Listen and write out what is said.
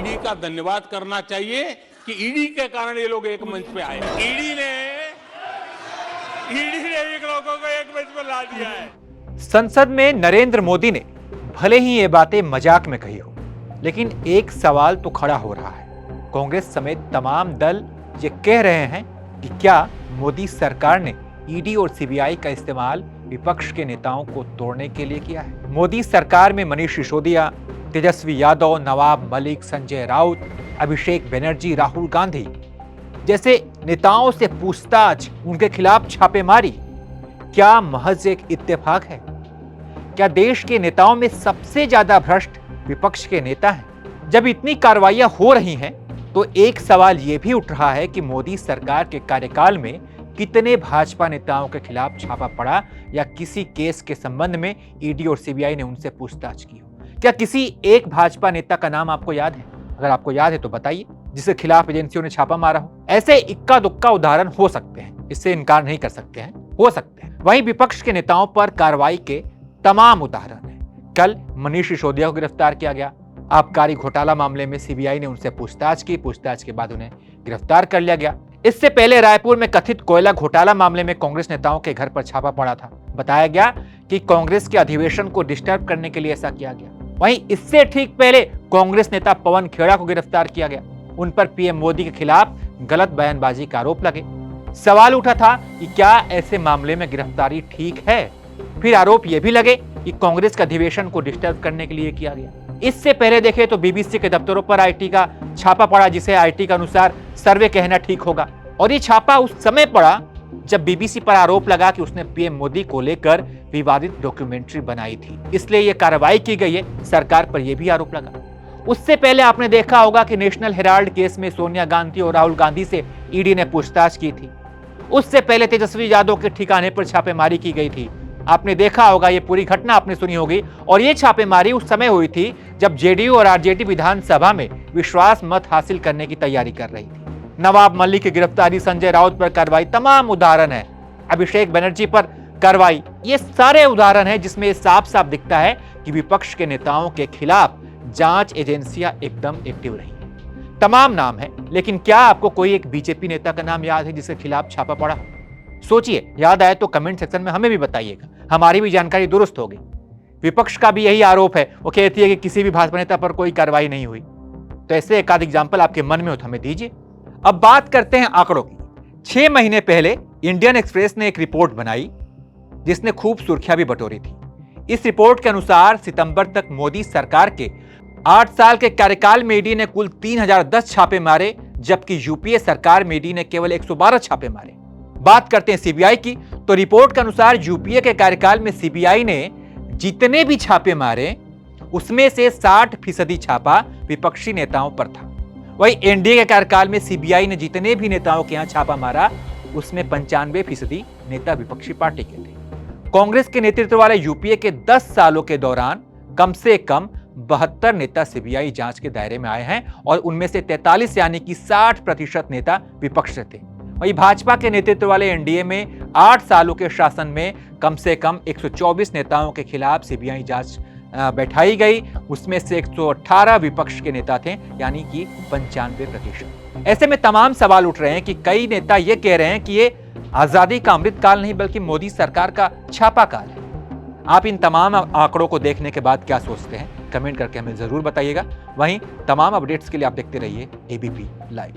ED का धन्यवाद करना चाहिए कि ईडी के कारण ये लोग एक मंच पे आए। ईडी ने एक लोगों को एक मंच पर ला दिया है। संसद में नरेंद्र मोदी ने भले ही ये बातें मजाक में कही हो, लेकिन एक सवाल तो खड़ा हो रहा है। कांग्रेस समेत तमाम दल ये कह रहे हैं कि क्या मोदी सरकार ने ईडी और सीबीआई का इस्तेमाल विपक्ष के नेताओं को तोड़ने के लिए किया है। मोदी सरकार में मनीष सिसोदिया, तेजस्वी यादव, नवाब मलिक, संजय राउत, अभिषेक बनर्जी, राहुल गांधी जैसे नेताओं से पूछताछ, उनके खिलाफ छापेमारी क्या महज एक इत्तेफाक है? क्या देश के नेताओं में सबसे ज्यादा भ्रष्ट विपक्ष के नेता हैं? जब इतनी कार्रवाइयां हो रही हैं, तो एक सवाल यह भी उठ रहा है कि मोदी सरकार के कार्यकाल में कितने भाजपा नेताओं के खिलाफ छापा पड़ा या किसी केस के संबंध में ईडी और सीबीआई ने उनसे पूछताछ की हो? क्या किसी एक भाजपा नेता का नाम आपको याद है? अगर आपको याद है तो बताइए, जिसके खिलाफ एजेंसियों ने छापा मारा हो। ऐसे इक्का दुक्का उदाहरण हो सकते हैं, इससे इनकार नहीं कर सकते हैं, हो सकते हैं। वहीं विपक्ष के नेताओं पर कार्रवाई के तमाम उदाहरण हैं। कल मनीष सिसोदिया को गिरफ्तार किया गया। आबकारी घोटाला मामले में सीबीआई ने उनसे पूछताछ की, पूछताछ के बाद उन्हें गिरफ्तार कर लिया गया। इससे पहले रायपुर में कथित कोयला घोटाला मामले में कांग्रेस नेताओं के घर पर छापा पड़ा था। बताया गया कि कांग्रेस के अधिवेशन को डिस्टर्ब करने के लिए ऐसा किया गया। वहीं इससे ठीक पहले कांग्रेस नेता पवन खेड़ा को गिरफ्तार किया गया। उन पर पीएम मोदी के खिलाफ गलत बयानबाजी का आरोप लगे। सवाल उठा था कि क्या ऐसे मामले में गिरफ्तारी ठीक है? फिर आरोप यह भी लगे कि कांग्रेस के अधिवेशन को डिस्टर्ब करने के लिए किया गया। इससे पहले देखें तो बीबीसी के दफ्तरों पर आईटी का छापा पड़ा, जिसे आईटी के अनुसार सर्वे कहना ठीक होगा। और ये छापा उस समय पड़ा जब बीबीसी पर आरोप लगा कि उसने पीएम मोदी को लेकर विवादित डॉक्यूमेंट्री बनाई थी, इसलिए यह कार्रवाई की गई है। सरकार पर यह भी आरोप लगा। उससे पहले आपने देखा होगा कि नेशनल हेराल्ड केस में सोनिया गांधी और राहुल गांधी से ईडी ने पूछताछ की थी। उससे पहले तेजस्वी यादव के ठिकाने पर छापेमारी की गई थी। आपने देखा होगा, ये पूरी घटना आपने सुनी होगी। और ये छापेमारी उस समय हुई थी जब जेडीयू और आरजेडी विधानसभा में विश्वास मत हासिल करने की तैयारी कर रही थी। नवाब मलिक की गिरफ्तारी, संजय राउत पर कार्रवाई, तमाम उदाहरण है। अभिषेक बनर्जी पर कार्रवाई, ये सारे उदाहरण हैं जिसमें साफ साफ दिखता है कि विपक्ष के नेताओं के खिलाफ जांच एजेंसियां एकदम एक्टिव रही। तमाम नाम है, लेकिन क्या आपको कोई एक बीजेपी नेता का नाम याद है जिसके खिलाफ छापा पड़ा? सोचिए, याद आए तो कमेंट सेक्शन में हमें भी बताइएगा, हमारी भी जानकारी दुरुस्त होगी। विपक्ष का भी यही आरोप है, वो कहती है कि किसी भी भाजपा नेता पर कोई कार्रवाई नहीं हुई। तो ऐसे एक आध एग्जाम्पल आपके मन में हो तो हमें दीजिए। अब बात करते हैं आंकड़ों की। 6 महीने पहले इंडियन एक्सप्रेस ने एक रिपोर्ट बनाई जिसने खूब सुर्खियां भी बटोरी थी। इस रिपोर्ट के अनुसार सितंबर तक मोदी सरकार के 8 साल के कार्यकाल में ईडी ने कुल 3010 छापे मारे, जबकि यूपीए सरकार में ईडी ने केवल 112 छापे मारे। बात करते हैं सीबीआई की, तो रिपोर्ट के अनुसार यूपीए के कार्यकाल में सीबीआई ने जितने भी छापे मारे, उसमें से 60% छापा विपक्षी नेताओं पर था। वहीं एनडीए के कार्यकाल में सीबीआई ने जितने भी नेताओं के यहां छापा मारा, उसमें 95% नेता विपक्षी पार्टी के थे। कांग्रेस के नेतृत्व वाले यूपीए के 10 सालों के दौरान कम से कम 72 नेता सीबीआई जांच के दायरे में आए हैं और उनमें से 43 यानी कि 60% नेता विपक्ष से थे। वहीं भाजपा के नेतृत्व वाले एनडीए में 8 सालों के शासन में कम से कम 124 नेताओं के खिलाफ सीबीआई जांच बैठाई गई। उसमें से 118 विपक्ष के नेता थे, यानी कि 95%। ऐसे में तमाम सवाल उठ रहे हैं कि कई नेता ये कह रहे हैं कि ये आजादी का अमृतकाल नहीं बल्कि मोदी सरकार का छापा काल है। आप इन तमाम आंकड़ों को देखने के बाद क्या सोचते हैं, कमेंट करके हमें जरूर बताइएगा। वहीं तमाम अपडेट्स के लिए आप देखते रहिए एबीपी लाइव।